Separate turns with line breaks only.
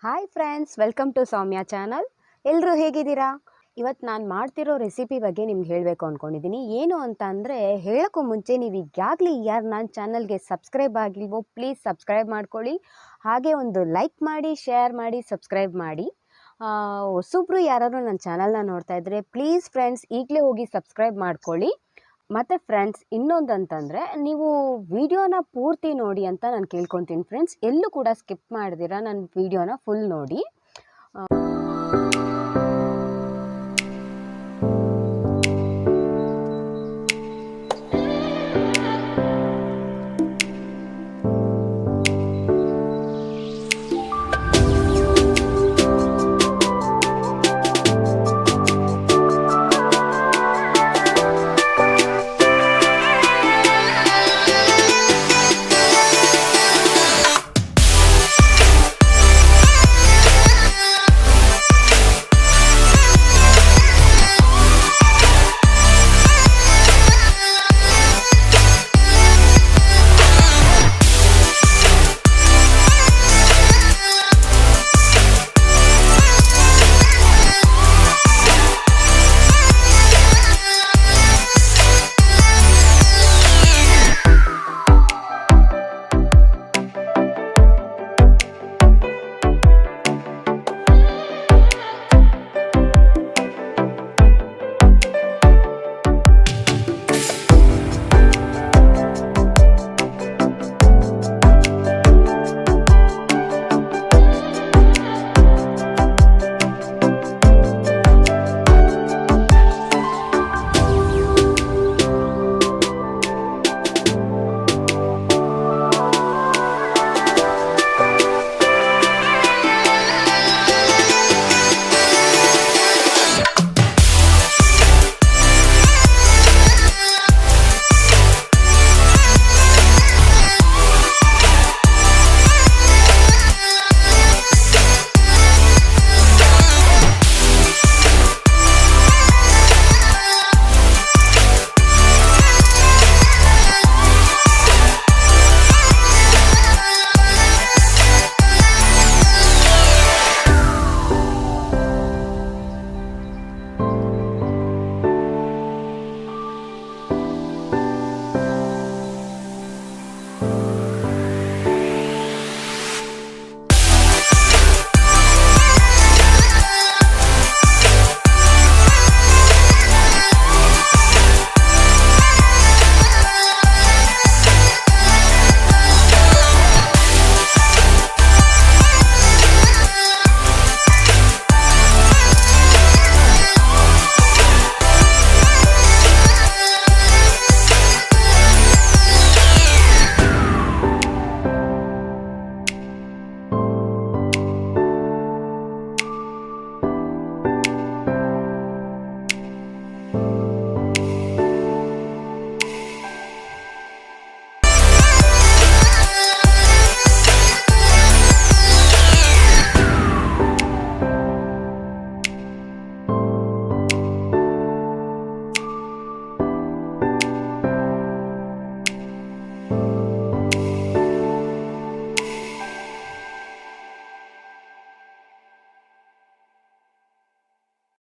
Hi friends, welcome to Soumya channel. ಎಲ್ಲರೂ ಹೇಗಿದ್ದೀರಾ? ಇವತ್ತು ನಾನು ಮಾಡ್ತಿರೋ ರೆಸಿಪಿ ಬಗ್ಗೆ ನಿಮ್ಗೆ ಹೇಳಬೇಕು ಅಂದ್ಕೊಂಡಿದ್ದೀನಿ. ಏನು ಅಂತ ಅಂದರೆ, ಹೇಳೋಕ್ಕೂ ಮುಂಚೆ ನೀವು ಈಗಾಗಲೇ ಯಾರು ನನ್ನ ಚಾನಲ್ಗೆ ಸಬ್ಸ್ಕ್ರೈಬ್ ಆಗಿಲ್ವೋ ಪ್ಲೀಸ್ ಸಬ್ಸ್ಕ್ರೈಬ್ ಮಾಡ್ಕೊಳ್ಳಿ. ಹಾಗೆ ಒಂದು ಲೈಕ್ ಮಾಡಿ, ಶೇರ್ ಮಾಡಿ, ಸಬ್ಸ್ಕ್ರೈಬ್ ಮಾಡಿ. ಹೊಸಬ್ರು ಯಾರಾದರೂ ನನ್ನ ಚಾನಲ್ನ ನೋಡ್ತಾ ಇದ್ದರೆ ಪ್ಲೀಸ್ ಫ್ರೆಂಡ್ಸ್ ಈಗಲೇ ಹೋಗಿ ಸಬ್ಸ್ಕ್ರೈಬ್ ಮಾಡ್ಕೊಳ್ಳಿ. ಮತ್ತು ಫ್ರೆಂಡ್ಸ್, ಇನ್ನೊಂದು ಅಂತಂದರೆ, ನೀವು ವಿಡಿಯೋನ ಪೂರ್ತಿ ನೋಡಿ ಅಂತ ನಾನು ಕೇಳ್ಕೊತೀನಿ ಫ್ರೆಂಡ್ಸ್. ಎಲ್ಲೂ ಕೂಡ ಸ್ಕಿಪ್ ಮಾಡ್ದಿರಾ ನನ್ನ ವಿಡಿಯೋನ ಫುಲ್ ನೋಡಿ.